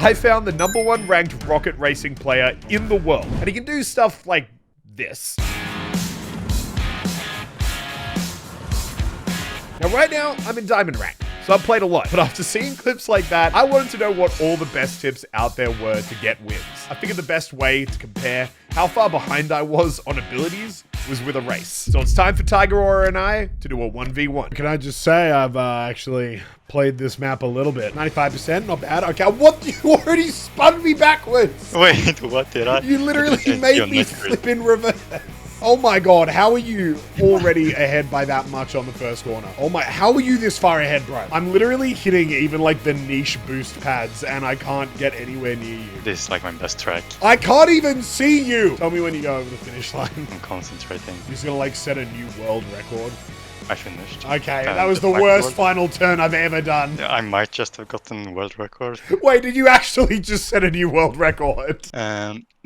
I found the #1 ranked rocket racing player in the world. And he can do stuff like this. Now, right now, I'm in Diamond Rank, so I've played a lot. But after seeing clips like that, I wanted to know what all the best tips out there were to get wins. I figured the best way to compare how far behind I was on abilities was with a race. So it's time for Tiger Aura and I to do a 1v1. Can I just say I've actually played this map a little bit. 95%, not bad. Okay, what? You already spun me backwards. Wait, what did I? You literally made me flip in reverse. Oh my god, how are you already ahead by that much on the first corner? Oh my, how are you this far ahead, bro? I'm literally hitting even like the niche boost pads and I can't get anywhere near you. This is like my best track. I can't even see you! Tell me when you go over the finish line. I'm concentrating. You're just gonna like set a new world record. I finished. Okay, that was the worst final turn I've ever done. I might just have gotten world record. Wait, did you actually just set a new world record?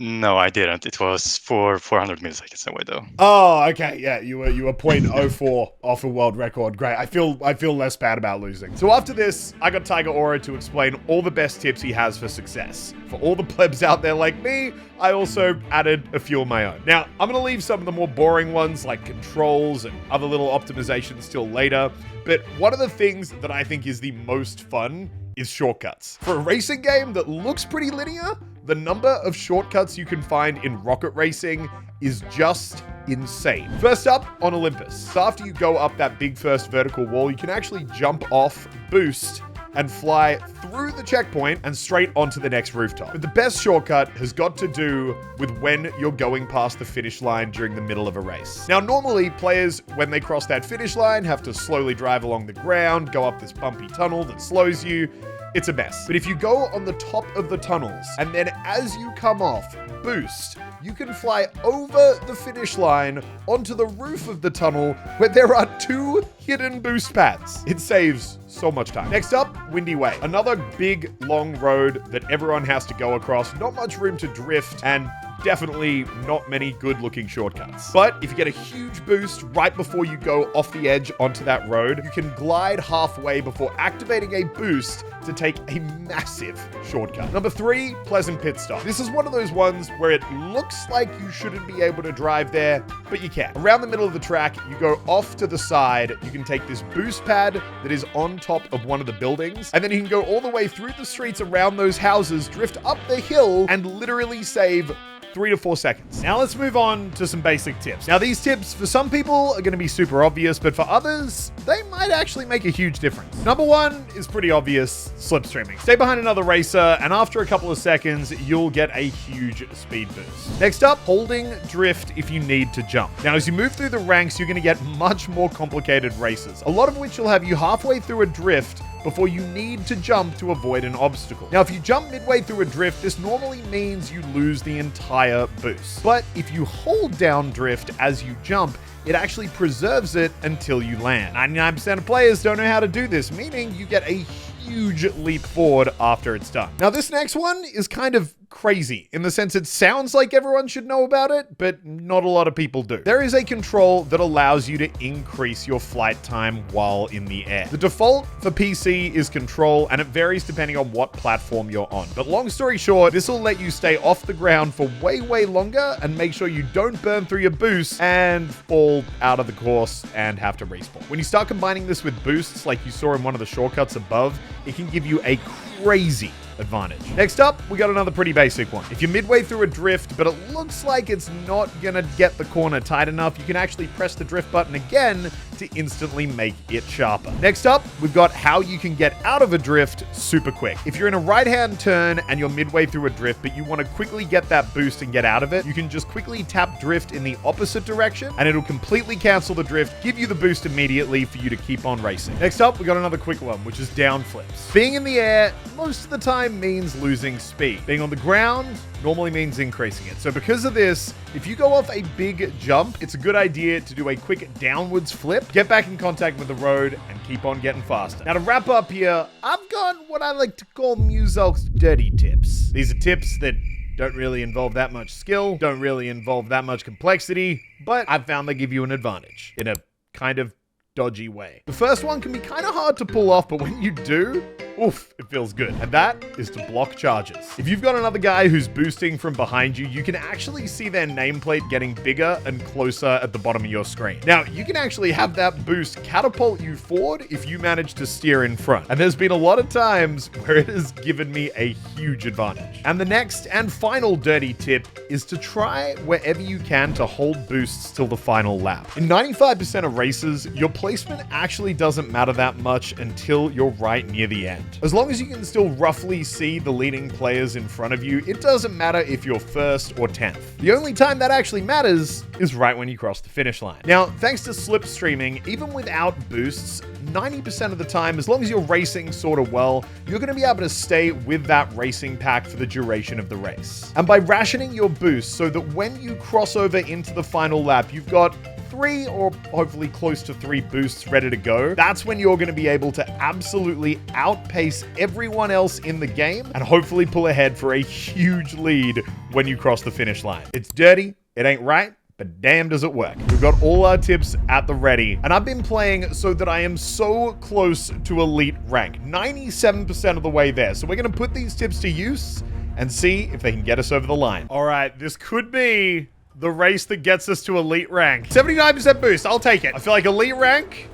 No, I didn't. It was for 400 milliseconds away though. Oh, okay, yeah, you were 0.04 off a world record. Great. I feel less bad about losing. So after this, I got Tiger Aura to explain all the best tips he has for success. For all the plebs out there like me, I also added a few of my own. Now, I'm gonna leave some of the more boring ones like controls and other little optimizations till later, but one of the things that I think is the most fun is shortcuts. For a racing game that looks pretty linear, the number of shortcuts you can find in rocket racing is just insane. First up, on Olympus. So after you go up that big first vertical wall, you can actually jump off, boost, and fly through the checkpoint and straight onto the next rooftop. But the best shortcut has got to do with when you're going past the finish line during the middle of a race. Now, normally players, when they cross that finish line, have to slowly drive along the ground, go up this bumpy tunnel that slows you. It's a mess. But if you go on the top of the tunnels, and then as you come off, boost, you can fly over the finish line onto the roof of the tunnel where there are 2 hidden boost pads. It saves so much time. Next up, Windy Way. Another big, long road that everyone has to go across. Not much room to drift, and definitely not many good-looking shortcuts. But if you get a huge boost right before you go off the edge onto that road, you can glide halfway before activating a boost to take a massive shortcut. Number 3, Pleasant Pit Stop. This is one of those ones where it looks like you shouldn't be able to drive there, but you can. Around the middle of the track, you go off to the side, you can take this boost pad that is on top of one of the buildings, and then you can go all the way through the streets around those houses, drift up the hill, and literally save 3 to 4 seconds. Now let's move on to some basic tips. Now these tips for some people are going to be super obvious, but for others, they might actually make a huge difference. Number 1 is pretty obvious, slipstreaming. Stay behind another racer, and after a couple of seconds, you'll get a huge speed boost. Next up, holding drift if you need to jump. Now as you move through the ranks, you're going to get much more complicated races, a lot of which will have you halfway through a drift before you need to jump to avoid an obstacle. Now, if you jump midway through a drift, this normally means you lose the entire boost. But if you hold down drift as you jump, it actually preserves it until you land. 99% of players don't know how to do this, meaning you get a huge leap forward after it's done. Now, this next one is kind of crazy in the sense it sounds like everyone should know about it, but not a lot of people do. There is a control that allows you to increase your flight time while in the air. The default for PC is control, and it varies depending on what platform you're on. But long story short, this will let you stay off the ground for way longer and make sure you don't burn through your boost and fall out of the course and have to respawn. When you start combining this with boosts like you saw in one of the shortcuts above, it can give you a crazy advantage. Next up, we got another pretty basic one. If you're midway through a drift, but it looks like it's not gonna get the corner tight enough, you can actually press the drift button again to instantly make it sharper. Next up, we've got how you can get out of a drift super quick. If you're in a right-hand turn and you're midway through a drift, but you want to quickly get that boost and get out of it, you can just quickly tap drift in the opposite direction, and it'll completely cancel the drift, give you the boost immediately for you to keep on racing. Next up, we got another quick one, which is down flips. Being in the air, most of the time means losing speed. Being on the ground normally means increasing it. So because of this, if you go off a big jump, it's a good idea to do a quick downwards flip, get back in contact with the road, and keep on getting faster. Now to wrap up here, I've got what I like to call Muselk's dirty tips. These are tips that don't really involve that much skill, don't really involve that much complexity, but I've found they give you an advantage in a kind of dodgy way. The first one can be kind of hard to pull off, but when you do, Oof, it feels good. And that is to block charges. If you've got another guy who's boosting from behind you, you can actually see their nameplate getting bigger and closer at the bottom of your screen. Now, you can actually have that boost catapult you forward if you manage to steer in front. And there's been a lot of times where it has given me a huge advantage. And the next and final dirty tip is to try wherever you can to hold boosts till the final lap. In 95% of races, your placement actually doesn't matter that much until you're right near the end. As long as you can still roughly see the leading players in front of you, it doesn't matter if you're first or 10th. The only time that actually matters is right when you cross the finish line. Now, thanks to slipstreaming, even without boosts, 90% of the time, as long as you're racing sort of well, you're going to be able to stay with that racing pack for the duration of the race. And by rationing your boost so that when you cross over into the final lap, you've got 3 or hopefully close to 3 boosts ready to go, that's when you're going to be able to absolutely outpace everyone else in the game and hopefully pull ahead for a huge lead when you cross the finish line. It's dirty, it ain't right, but damn does it work. We've got all our tips at the ready, and I've been playing so that I am so close to elite rank, 97% of the way there. So we're going to put these tips to use and see if they can get us over the line. All right, this could be the race that gets us to elite rank. 79% boost, I'll take it. I feel like elite rank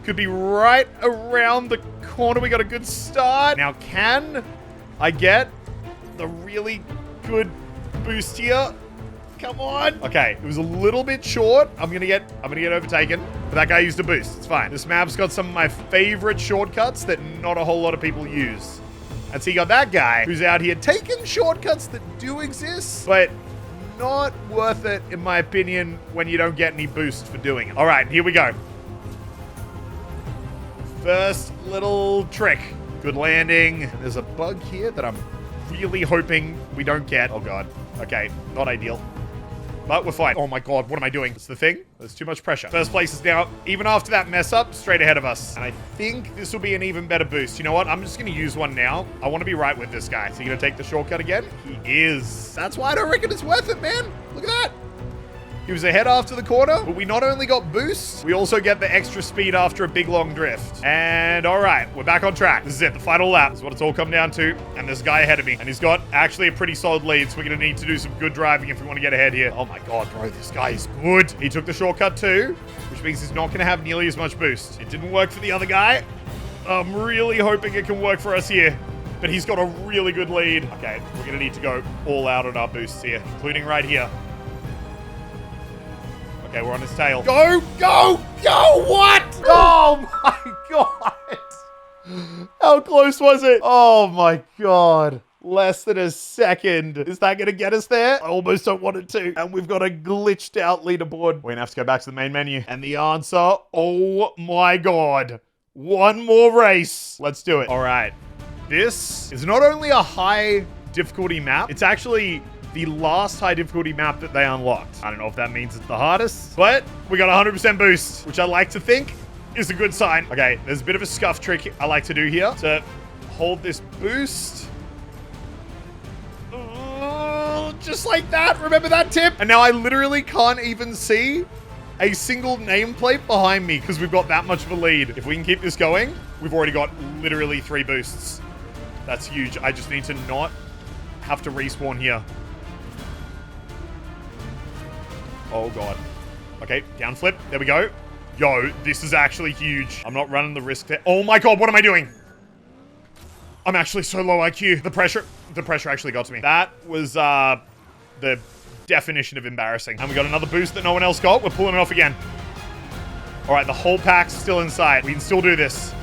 could be right around the corner. We got a good start. Now, can I get the really good boost here? Come on. Okay, it was a little bit short. I'm gonna get overtaken. But that guy used a boost. It's fine. This map's got some of my favorite shortcuts that not a whole lot of people use. And so you got that guy who's out here taking shortcuts that do exist, but not worth it, in my opinion, when you don't get any boost for doing it. All right, here we go. First little trick. Good landing. There's a bug here that I'm really hoping we don't get. Oh, God. Okay, not ideal. But we're fine. Oh, my God. What am I doing? It's the thing. There's too much pressure. First place is now, even after that mess up, straight ahead of us. And I think this will be an even better boost. You know what? I'm just going to use one now. I want to be right with this guy. Is he going to take the shortcut again? He is. That's why I don't reckon it's worth it, man. Look at that. He was ahead after the corner, but we not only got boosts, we also get the extra speed after a big long drift. And all right, we're back on track. This is it, the final lap. This is what it's all come down to. And there's a guy ahead of me, and he's got actually a pretty solid lead, so we're gonna need to do some good driving if we want to get ahead here. Oh my God, bro, this guy is good. He took the shortcut too, which means he's not gonna have nearly as much boost. It didn't work for the other guy. I'm really hoping it can work for us here. But he's got a really good lead. Okay, we're gonna need to go all out on our boosts here, including right here. Okay, we're on his tail. Go, go, go! What? Oh my God! How close was it? Oh my God. Less than a second. Is that gonna get us there? I almost don't want it to. And we've got a glitched out leaderboard. We're gonna have to go back to the main menu. And the answer, oh my God. One more race. Let's do it. All right. This is not only a high difficulty map, it's actually the last high difficulty map that they unlocked. I don't know if that means it's the hardest, but we got 100% boost, which I like to think is a good sign. Okay, there's a bit of a scuff trick I like to do here to hold this boost. Just like that. Remember that tip? And now I literally can't even see a single nameplate behind me because we've got that much of a lead. If we can keep this going, we've already got literally 3 boosts. That's huge. I just need to not have to respawn here. Oh, God. Okay, down flip. There we go. Yo, this is actually huge. I'm not running the risk there. Oh, my God. What am I doing? I'm actually so low IQ. The pressure actually got to me. That was the definition of embarrassing. And we got another boost that no one else got. We're pulling it off again. All right, the whole pack's still in sight. We can still do this.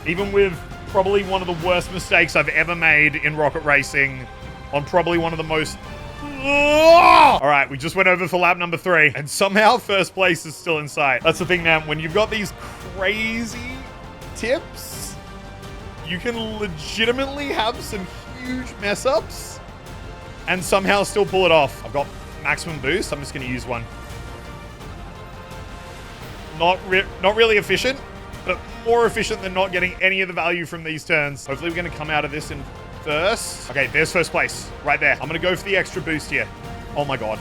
Even with probably one of the worst mistakes I've ever made in rocket racing on probably one of the most... All right, we just went over for lap number 3, and somehow first place is still in sight. That's the thing, man. When you've got these crazy tips, you can legitimately have some huge mess ups and somehow still pull it off. I've got maximum boost. I'm just going to use one. Not really efficient, but more efficient than not getting any of the value from these turns. Hopefully we're going to come out of this in first. Okay, there's first place right there. I'm going to go for the extra boost here. Oh my God.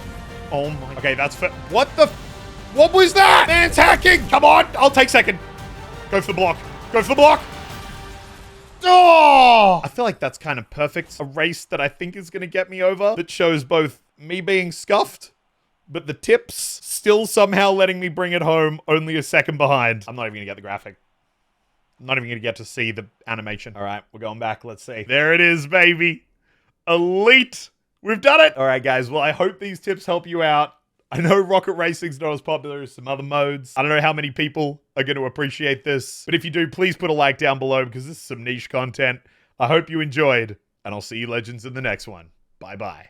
Oh my. Okay, that's for what was that? Man's hacking. Come on. I'll take second. Go for the block. Go for the block. Oh! I feel like that's kind of perfect. A race that I think is going to get me over, that shows both me being scuffed, but the tips still somehow letting me bring it home only a second behind. I'm not even going to get the graphic. I'm not even going to get to see the animation. All right, we're going back. Let's see. There it is, baby. Elite. We've done it. All right, guys. Well, I hope these tips help you out. I know Rocket Racing's not as popular as some other modes. I don't know how many people are going to appreciate this, but if you do, please put a like down below because this is some niche content. I hope you enjoyed, and I'll see you legends in the next one. Bye-bye.